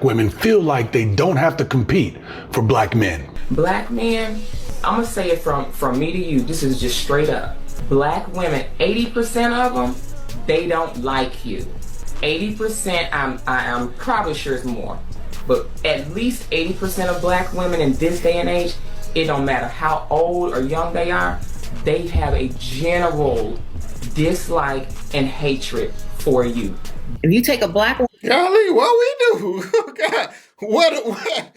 black women feel like they don't have to compete for black men. Black men, I'm gonna say it from me to you, this is just straight up. Black women, 80% of them, they don't like you. 80%, I'm probably sure it's more, but at least 80% of black women in this day and age, it don't matter how old or young they are, they have a general dislike and hatred for you. If you take a black woman, golly, what we do? God, what?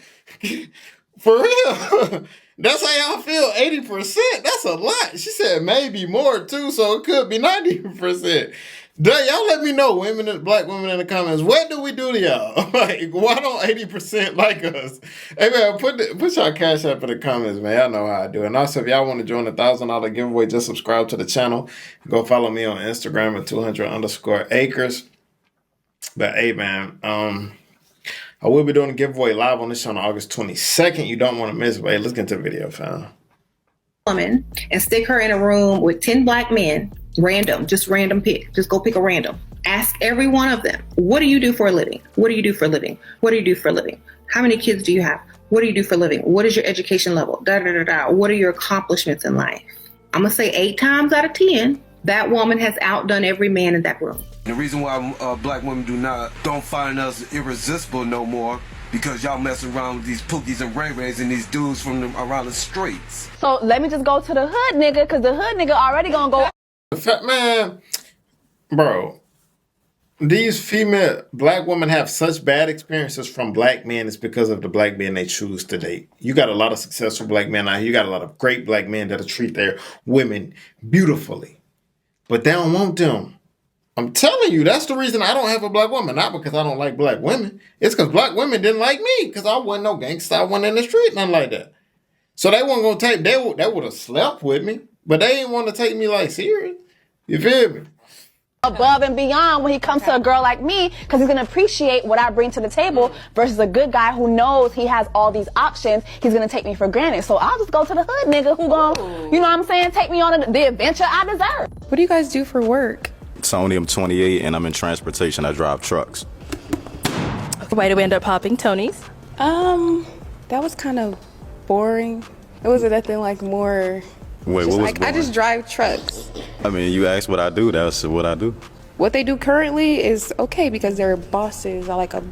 For real? That's how y'all feel? 80%? That's a lot. She said maybe more too, so it could be 90%. Y'all let me know, black women in the comments. What do we do to y'all? Like, why don't 80% like us? Hey man, put y'all cash up in the comments, man. Y'all know how I do. And also, if y'all want to join the $1,000 giveaway, just subscribe to the channel. Go follow me on Instagram at 200_acres. But hey man, I will be doing a giveaway live on this channel on August 22nd. You don't want to miss it. But hey, let's get into the video, fam. woman and stick her in a room with 10 black men, random pick. Just go pick a random. Ask every one of them, what do you do for a living? What do you do for a living? What do you do for a living? How many kids do you have? What do you do for a living? What is your education level? What are your accomplishments in life? I'm going to say 8 times out of 10, that woman has outdone every man in that room. The reason why black women don't find us irresistible no more, because y'all messing around with these Pookies and Ray Rays and these dudes from around the streets. So let me just go to the hood nigga, because the hood nigga already gonna go. Man, bro, these female black women have such bad experiences from black men. It's because of the black men they choose to date. You got a lot of successful black men out here. You got a lot of great black men that'll treat their women beautifully, but they don't want them. I'm telling you, that's the reason I don't have a black woman. Not because I don't like black women. It's because black women didn't like me, because I wasn't no gangster. I wasn't in the street, nothing like that. So they weren't going to take, they would have slept with me, but they didn't want to take me like serious. You feel me? Above and beyond when he comes to a girl like me, because he's going to appreciate what I bring to the table versus a good guy who knows he has all these options. He's going to take me for granted. So I'll just go to the hood nigga who going, you know what I'm saying, take me on the adventure I deserve. What do you guys do for work? Tony, I'm 28 and I'm in transportation. I drive trucks. Why did we end up popping Tony's? That was kind of boring. It wasn't nothing like more. Wait, what was like, boring? I just drive trucks. I mean, you asked what I do, that's what I do. What they do currently is okay because they're bosses. I like a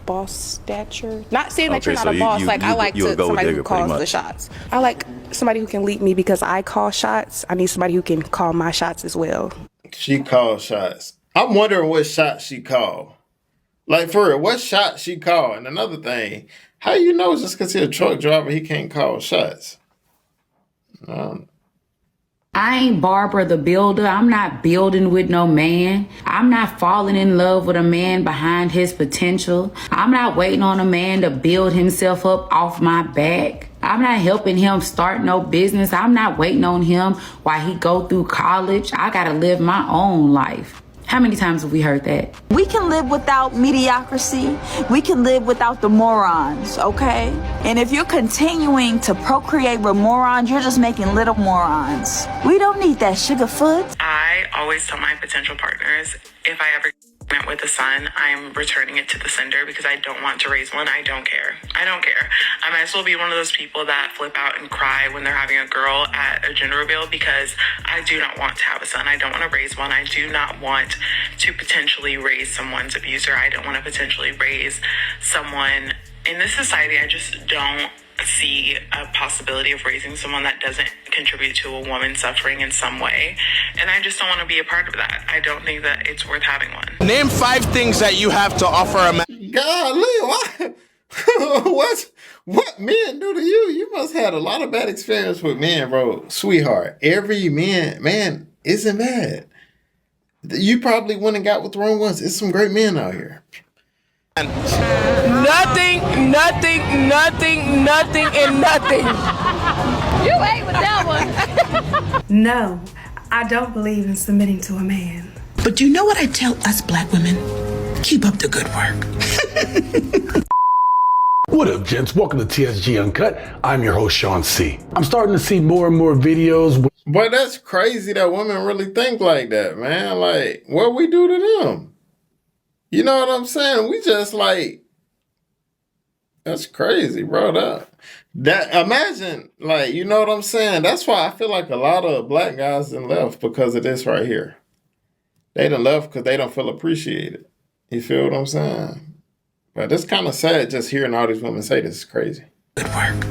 boss stature. Not saying that you're not a boss. I like somebody who calls the shots. I like somebody who can lead me because I call shots. I need somebody who can call my shots as well. She called shots. I'm wondering what shot she called. Like, for real, what shot she called? And another thing, how you know just because he's a truck driver, he can't call shots? I ain't Barbara the Builder. I'm not building with no man. I'm not falling in love with a man behind his potential. I'm not waiting on a man to build himself up off my back. I'm not helping him start no business. I'm not waiting on him while he go through college. I gotta live my own life. How many times have we heard that? We can live without mediocrity. We can live without the morons, okay? And if you're continuing to procreate with morons, you're just making little morons. We don't need that sugar foot. I always tell my potential partners, if I ever met with a son, I'm returning it to the sender because I don't want to raise one. I don't care. I might as well be one of those people that flip out and cry when they're having a girl at a gender reveal because I do not want to have a son. I don't want to raise one. I do not want to potentially raise someone's abuser. I don't want to potentially raise someone in this society. I just don't see a possibility of raising someone that doesn't contribute to a woman suffering in some way, and I just don't want to be a part of that. I don't think that it's worth having one. Name 5 things that you have to offer a man. Golly, what men do to you? You must have had a lot of bad experience with men, bro. Sweetheart, every man isn't bad. You probably went and got with the wrong ones. It's some great men out here. Nothing, and nothing. You ain't with that one. No, I don't believe in submitting to a man. But you know what I tell us black women? Keep up the good work. What up, gents? Welcome to TSG Uncut. I'm your host, Sean C. I'm starting to see more and more videos. But that's crazy that women really think like that, man. Like, what we do to them? You know what I'm saying? We just like, That's crazy, bro. That imagine, like, you know what I'm saying? That's why I feel like a lot of black guys done left because of this right here. They done left because they don't feel appreciated. You feel what I'm saying? But it's kind of sad just hearing all these women say this is crazy. Good work.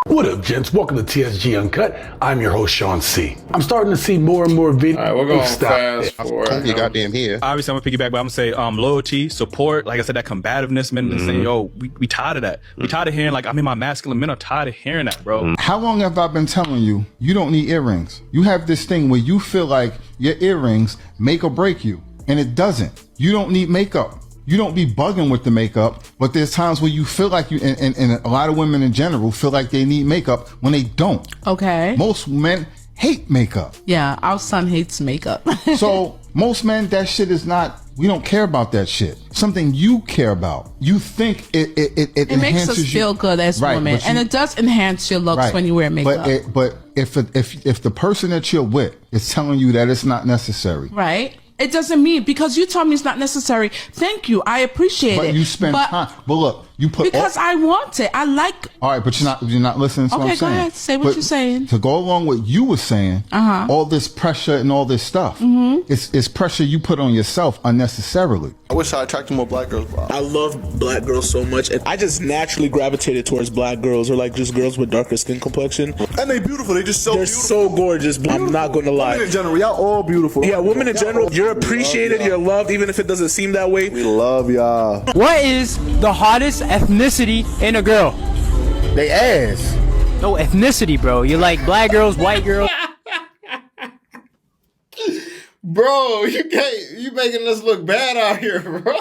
What up, gents? Welcome to TSG Uncut. I'm your host, Sean C. I'm starting to see more and more videos. All right, we're going fast forward. You goddamn here. Obviously, I'm gonna piggyback, but I'm gonna say loyalty, support. Like I said, that combativeness, men saying, yo, we tired of that. We tired of hearing, like, I mean, my masculine men are tired of hearing that, bro. How long have I been telling you, you don't need earrings? You have this thing where you feel like your earrings make or break you, and it doesn't. You don't need makeup. You don't be bugging with the makeup, but there's times where you feel like you, and a lot of women in general feel like they need makeup when they don't. Okay. Most men hate makeup. Yeah, our son hates makeup. So most men, that shit is not, we don't care about that shit. Something you care about. You think it makes us feel good as women, and it does enhance your looks when you wear makeup. But if the person that you're with is telling you that it's not necessary, right? It doesn't mean, because you told me it's not necessary. Thank you. I appreciate it. But you spend time. But look, you put because I want it. I like. All right, but you're not listening to what I'm saying. Okay, go ahead. Say what you're saying. To go along with what you were saying, all this pressure and all this stuff, it's pressure you put on yourself unnecessarily. I wish I attracted more black girls. I love black girls so much, and I just naturally gravitated towards black girls, or like just girls with darker skin complexion. And they beautiful. They just so beautiful. So gorgeous. I'm not going to lie. Women in general, y'all all beautiful. Yeah, women in general, you're appreciated, you're loved, even if it doesn't seem that way. We love y'all. What is the hottest ethnicity in a girl? They ass. No, ethnicity, bro. You like black girls, white girls? Bro, you making us look bad out here, bro.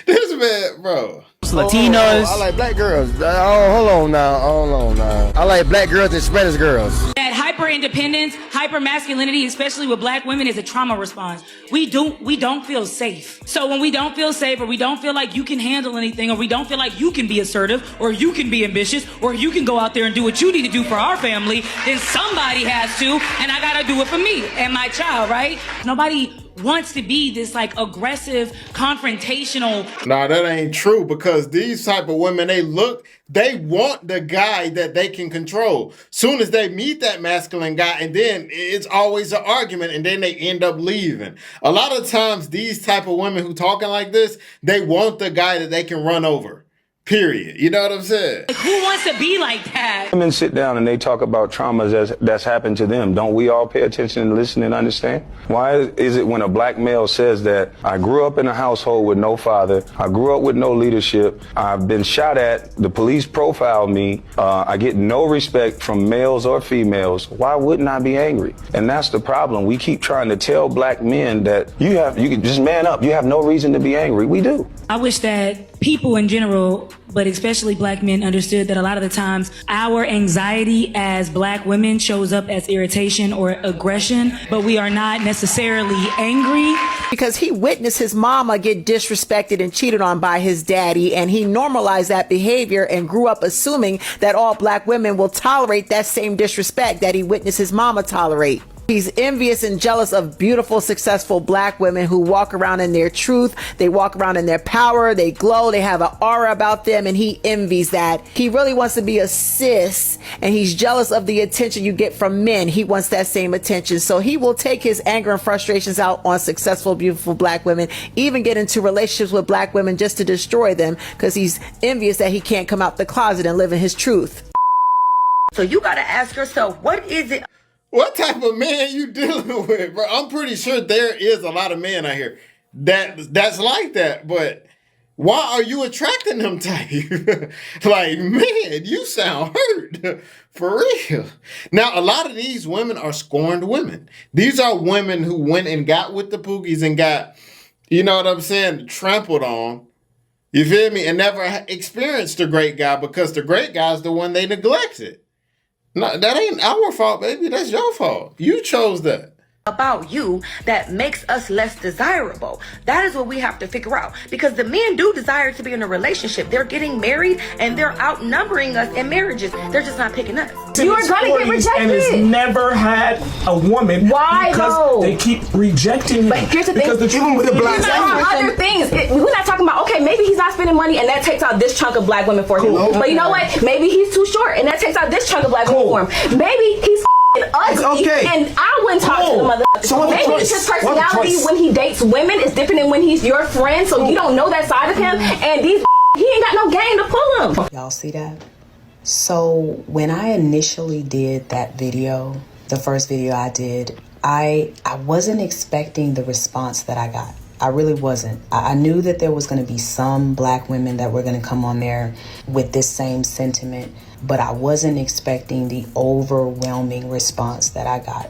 This man, bro. Latinos. I like black girls. Hold on now. I like black girls and Spanish girls. That hyper independence, hyper masculinity, especially with black women, is a trauma response. We don't feel safe. So when we don't feel safe, or we don't feel like you can handle anything, or we don't feel like you can be assertive, or you can be ambitious, or you can go out there and do what you need to do for our family, then somebody has to, and I gotta do it for me and my child, right? Nobody wants to be this like aggressive, confrontational. Nah, that ain't true, because these type of women, they want the guy that they can control. Soon as they meet that masculine guy, and then it's always an argument, and then they end up leaving. A lot of times, these type of women who talking like this, they want the guy that they can run over. Period. You know what I'm saying? Like, who wants to be like that? Women sit down and they talk about traumas that's happened to them. Don't we all pay attention and listen and understand? Why is it when a black male says that I grew up in a household with no father, I grew up with no leadership, I've been shot at, the police profiled me, I get no respect from males or females, why wouldn't I be angry? And that's the problem. We keep trying to tell black men that you can just man up. You have no reason to be angry. We do. I wish that people in general, but especially black men, understood that a lot of the times our anxiety as black women shows up as irritation or aggression, but we are not necessarily angry. Because he witnessed his mama get disrespected and cheated on by his daddy, and he normalized that behavior and grew up assuming that all black women will tolerate that same disrespect that he witnessed his mama tolerate. He's envious and jealous of beautiful, successful black women who walk around in their truth. They walk around in their power. They glow. They have an aura about them, and he envies that. He really wants to be a sis, and he's jealous of the attention you get from men. He wants that same attention. So he will take his anger and frustrations out on successful, beautiful black women, even get into relationships with black women just to destroy them, because he's envious that he can't come out the closet and live in his truth. So you got to ask yourself, what is it? What type of man you dealing with, bro? I'm pretty sure there is a lot of men out here that's like that, but why are you attracting them type? Like, man, you sound hurt. For real. Now, a lot of these women are scorned women. These are women who went and got with the pookies and got, you know what I'm saying, trampled on. You feel me? And never experienced the great guy, because the great guy's the one they neglected. No, that ain't our fault, baby. That's your fault. You chose that. About you that makes us less desirable. That is what we have to figure out, because the men do desire to be in a relationship. They're getting married and they're outnumbering us in marriages. They're just not picking us. You are gonna get rejected. And has never had a woman. Why because though? They keep rejecting him. But here's the thing. Because even with the black other things. We're not talking about, okay, maybe he's not spending money, and that takes out this chunk of black women for him. But you know what? Maybe he's too short, and that takes out this chunk of black women for him. Maybe he's ugly, and I wouldn't talk to the mother. So maybe his personality when he dates women is different than when he's your friend, so you don't know that side of him, and these he ain't got no game to pull him. Y'all see that? So when I initially did that video, the first video I did, I wasn't expecting the response that I got. I really wasn't. I knew that there was going to be some black women that were going to come on there with this same sentiment, but I wasn't expecting the overwhelming response that I got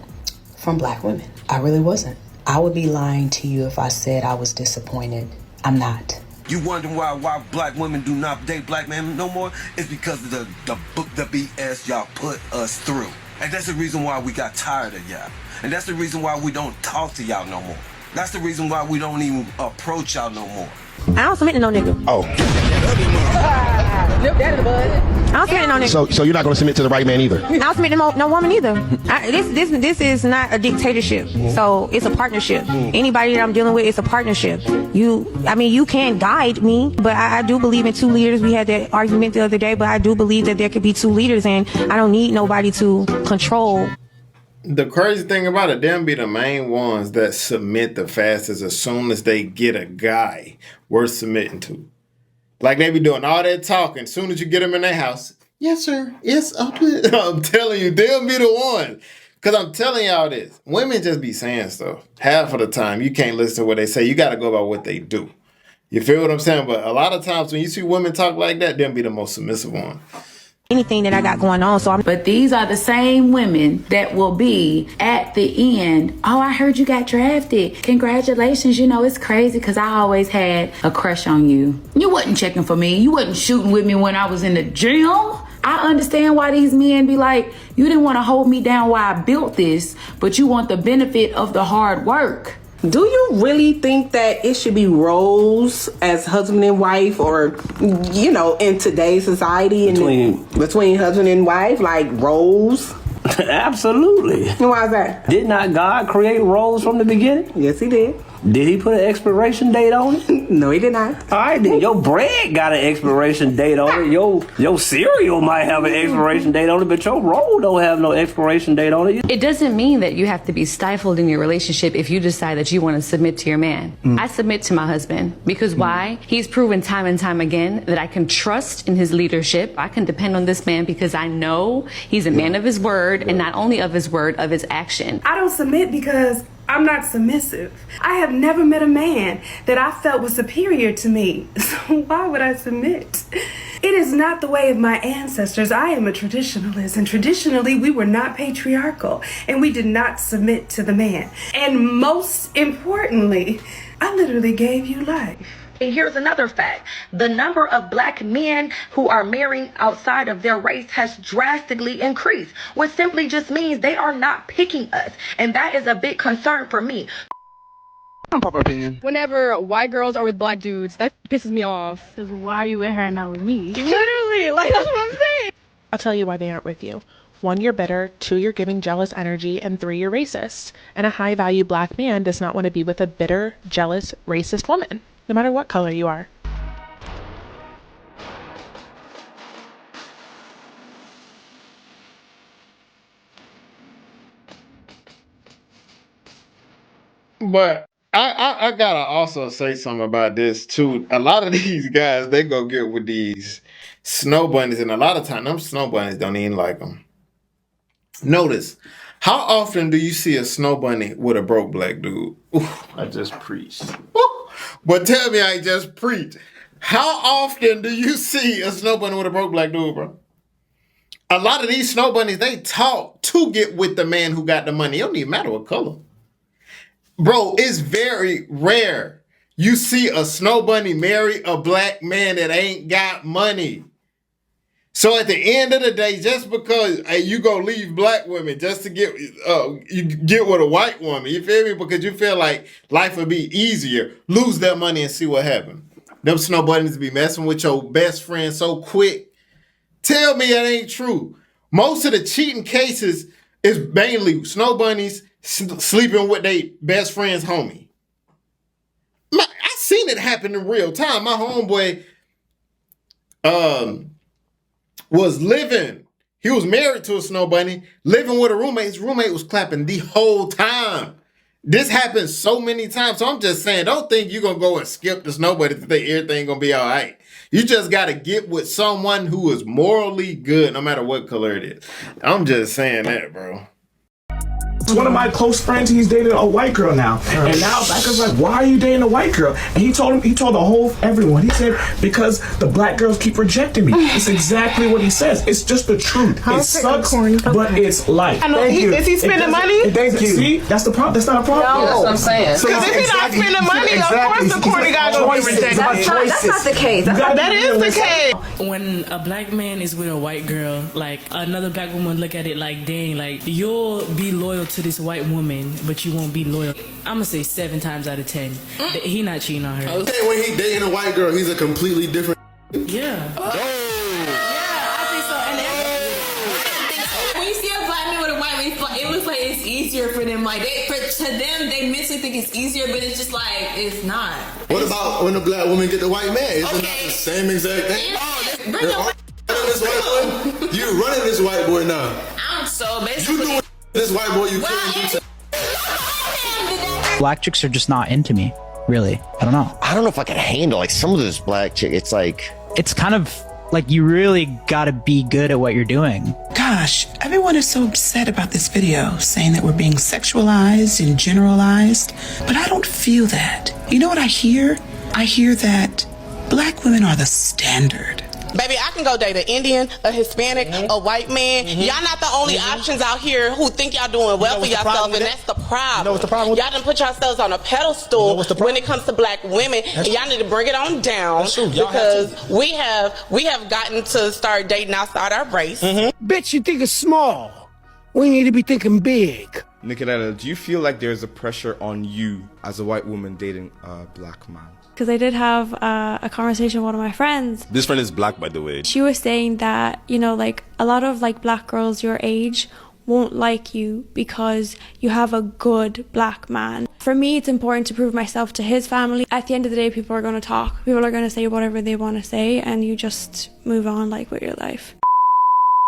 from black women. I really wasn't. I would be lying to you if I said I was disappointed. I'm not. You wonder why black women do not date black men no more? It's because of the BS y'all put us through. And that's the reason why we got tired of y'all. And that's the reason why we don't talk to y'all no more. That's the reason why we don't even approach y'all no more. I don't submit to no nigga. Oh. Nip that in the bud. I don't submit to no nigga. So you're not going to submit to the right man either? I don't submit to no woman either. This is not a dictatorship. So it's a partnership. Anybody that I'm dealing with, it's a partnership. You can guide me, but I do believe in two leaders. We had that argument the other day, but I do believe that there could be two leaders, and I don't need nobody to control. The crazy thing about it, them be the main ones that submit the fastest as soon as they get a guy worth submitting to. Like they be doing all that talking. As soon as you get them in their house, yes sir, yes I'm telling you, they'll be the ones. Cause I'm telling y'all this, women just be saying stuff. Half of the time, you can't listen to what they say. You got to go by what they do. You feel what I'm saying? But a lot of times when you see women talk like that, them be the most submissive one. Anything that I got going on, But these are the same women that will be at the end. Oh, I heard you got drafted. Congratulations. You know, it's crazy because I always had a crush on you. You wasn't checking for me. You wasn't shooting with me when I was in the gym. I understand why these men be like, you didn't want to hold me down while I built this, but you want the benefit of the hard work. Do you really think that it should be roles as husband and wife, or, you know, in today's society between husband and wife, like roles? Absolutely. Why is that? Did not God create roles from the beginning? Yes, he did. Did he put an expiration date on it? No, he did not. All right, then your bread got an expiration date on it. Your cereal might have an expiration date on it, but your roll don't have no expiration date on it. It doesn't mean that you have to be stifled in your relationship if you decide that you want to submit to your man. I submit to my husband because why? He's proven time and time again that I can trust in his leadership. I can depend on this man because I know he's a man of his word, and not only of his word, of his action. I don't submit because I'm not submissive. I have never met a man that I felt was superior to me. So why would I submit? It is not the way of my ancestors. I am a traditionalist, and traditionally we were not patriarchal, and we did not submit to the man. And most importantly, I literally gave you life. Here's another fact. The number of black men who are marrying outside of their race has drastically increased, which simply just means they are not picking us. And that is a big concern for me. Unpopular opinion. Whenever white girls are with black dudes, that pisses me off. Because why are you with her and not with me? Literally, like that's what I'm saying. I'll tell you why they aren't with you. 1, you're bitter. 2, you're giving jealous energy. And 3, you're racist. And a high-value black man does not want to be with a bitter, jealous, racist woman, no matter what color you are. But I gotta also say something about this too. A lot of these guys, they go get with these snow bunnies, and a lot of times them snow bunnies don't even like them. Notice, how often do you see a snow bunny with a broke black dude? Ooh, I just preached. But tell me I just preached. How often do you see a snow bunny with a broke black dude, bro? A lot of these snow bunnies, they talk to get with the man who got the money. It don't even matter what color. Bro, it's very rare you see a snow bunny marry a black man that ain't got money. So at the end of the day, just because you go leave black women just to get you get with a white woman, you feel me? Because you feel like life would be easier. Lose that money and see what happens. Them snow bunnies be messing with your best friend so quick. Tell me that ain't true. Most of the cheating cases is mainly snow bunnies sleeping with their best friend's homie. I seen it happen in real time. My homeboy was living. He was married to a snow bunny, living with a roommate. His roommate was clapping the whole time. This happens so many times. So I'm just saying, don't think you're going to go and skip the snow bunny to think everything going to be all right. You just got to get with someone who is morally good, no matter what color it is. I'm just saying that, bro. One of my close friends, he's dating a white girl now. And now black girl's like, why are you dating a white girl? And he told everyone. He said, because the black girls keep rejecting me. It's exactly what he says. It's just the truth. It sucks, but it's life. Thank you. Is he spending money? Thank you. See, that's the problem. That's not a problem. No. That's what I'm saying. Because if he's not spending money, of course the corny guy gonna be rejected. That's not the case. That is the case. When a black man is with a white girl, like another black woman look at it like, dang, like you'll be loyal to this white woman, but you won't be loyal. I'm gonna say 7 times out of 10 that he not cheating on her. Okay, when he dating a white girl, he's a completely different. Yeah. When you see a black man with a white man, it looks like it's easier for them. Like to them, they mentally think it's easier, but it's just like it's not. What about when a black woman get the white man? Isn't that the same exact thing? Bring your this white boy. You running this white boy now. I'm so basically. You doing this white boy you can't do. Black chicks are just not into me, really. I don't know. I don't know if I can handle like some of this black chick. It's like it's kind of like you really gotta be good at what you're doing. Gosh, everyone is so upset about this video, saying that we're being sexualized and generalized, but I don't feel that. You know what I hear? I hear that black women are the standard. Baby, I can go date an Indian, a Hispanic, a white man. Y'all not the only options out here who think y'all doing well for yourself, and that's the problem. You know what's the problem? Y'all done put yourselves on a pedestal when it comes to black women, and y'all need to bring it on down because we have gotten to start dating outside our race. Bitch, you think it's small. We need to be thinking big. Nicoletta, do you feel like there's a pressure on you as a white woman dating a black man? Because I did have a conversation with one of my friends. This friend is black, by the way. She was saying that, you know, like a lot of like black girls your age won't like you because you have a good black man. For me, it's important to prove myself to his family. At the end of the day, people are going to talk. People are going to say whatever they want to say, and you just move on like with your life.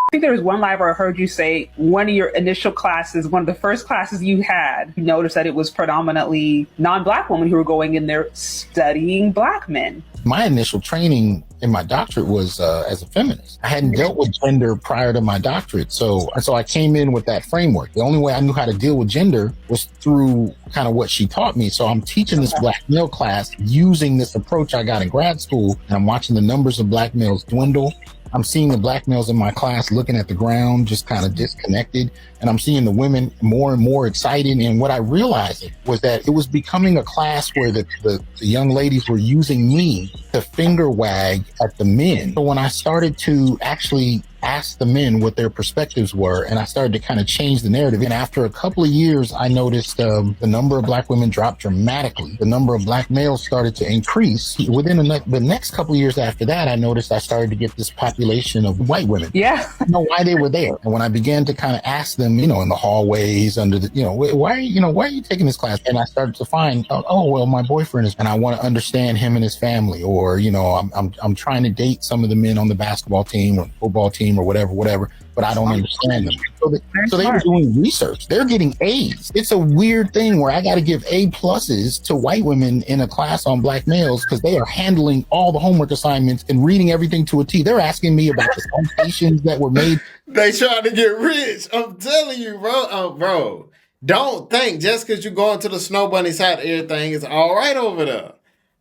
I think there was one live where I heard you say one of your initial classes, one of the first classes you had, you noticed that it was predominantly non-black women who were going in there studying black men. My initial training in my doctorate was as a feminist. I hadn't dealt with gender prior to my doctorate. So I came in with that framework. The only way I knew how to deal with gender was through kind of what she taught me. So I'm teaching this black male class using this approach I got in grad school, and I'm watching the numbers of black males dwindle. I'm seeing the black males in my class looking at the ground, just kind of disconnected. And I'm seeing the women more and more excited. And what I realized was that it was becoming a class where the young ladies were using me to finger wag at the men. So when I started to actually ask the men what their perspectives were, and I started to kind of change the narrative. And after a couple of years, I noticed the number of black women dropped dramatically. The number of black males started to increase. Within the next couple of years after that, I noticed I started to get this population of white women. Yeah. I don't know why they were there. And when I began to kind of ask them, you know, in the hallways, under the, why are you taking this class? And I started to find, oh, well, my boyfriend is, and I want to understand him and his family, or, I'm trying to date some of the men on the basketball team or football team or whatever, but I don't understand them. So they were doing research. They're getting A's. It's a weird thing where I got to give A pluses to white women in a class on black males because they are handling all the homework assignments and reading everything to a T. They're asking me about the citations that were made. They trying to get rich. I'm telling you, bro. Bro, don't think just because you're going to the snow bunny side, everything is all right over there.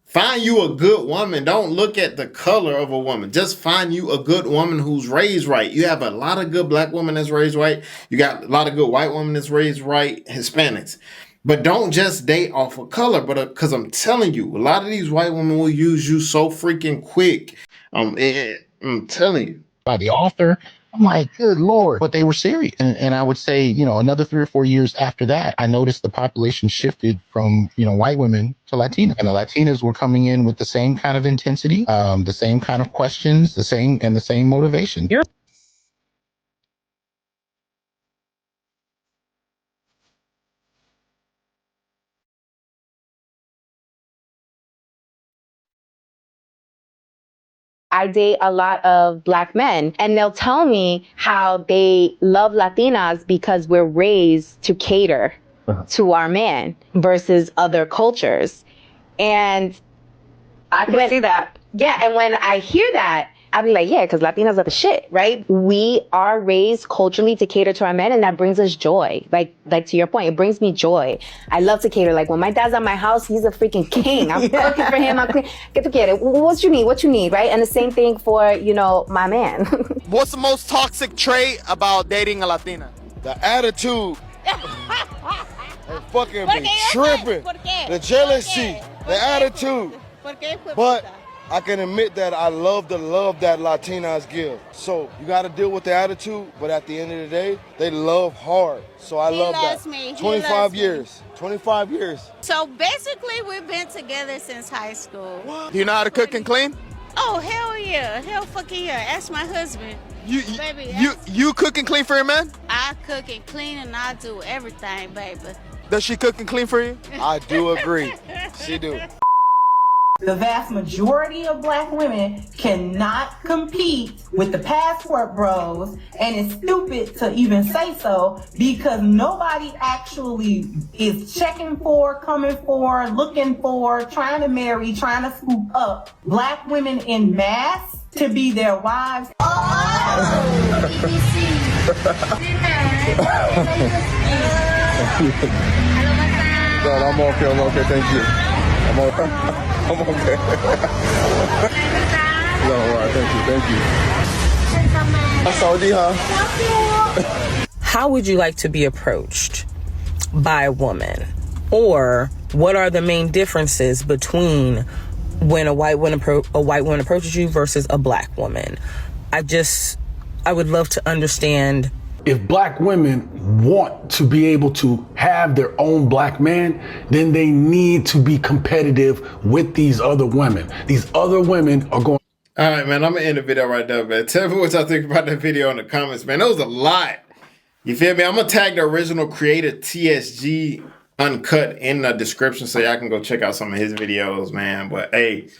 Find you a good woman. Don't look at the color of a woman. Just find you a good woman who's raised right. You have a lot of good black women that's raised right. You got a lot of good white women that's raised right, Hispanics. But don't just date off of color. But because I'm telling you, a lot of these white women will use you so freaking quick. I'm telling you. By the author, I'm like, good Lord. But they were serious. And I would say, another 3 or 4 years after that, I noticed the population shifted from, white women to Latina. And the Latinas were coming in with the same kind of intensity, the same kind of questions, the same motivation. I date a lot of Black men, and they'll tell me how they love Latinas because we're raised to cater to our man versus other cultures. And I can see that. Yeah, and when I hear that, I'll be like, yeah, because Latinas are the shit, right? We are raised culturally to cater to our men, and that brings us joy. Like to your point, it brings me joy. I love to cater. Like when my dad's at my house, he's a freaking king. I'm cooking for him. I'm clean. Get to get it. What you need, right? And the same thing for, my man. What's the most toxic trait about dating a Latina? The attitude. They fucking be tripping. The jealousy. The attitude. But I can admit that I love the love that Latinas give. So you got to deal with the attitude, but at the end of the day, they love hard. So I love that. Me. 25 years. 25 years. So basically, we've been together since high school. Do you know how to cook and clean? Oh, hell yeah. Hell fucking yeah. Ask my husband. You cook and clean for your man? I cook and clean and I do everything, baby. Does she cook and clean for you? I do agree. She do. The vast majority of Black women cannot compete with the passport bros, and it's stupid to even say so because nobody actually is checking for, coming for, looking for, trying to marry, trying to scoop up Black women in mass to be their wives. No, I'm okay, thank you. I'm okay. No, all right, thank you. Saudi, huh? How would you like to be approached by a woman? Or what are the main differences between when a white woman approaches you versus a Black woman? I would love to understand. If Black women want to be able to have their own Black man, then they need to be competitive with these other women. These other women are going. All right, man, I'm going to end the video right there, man. Tell me what y'all think about that video in the comments, man. That was a lot. You feel me? I'm going to tag the original creator TSG Uncut in the description so y'all can go check out some of his videos, man. But, hey,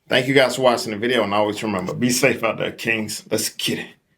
thank you guys for watching the video. And always remember, be safe out there, kings. Let's get it.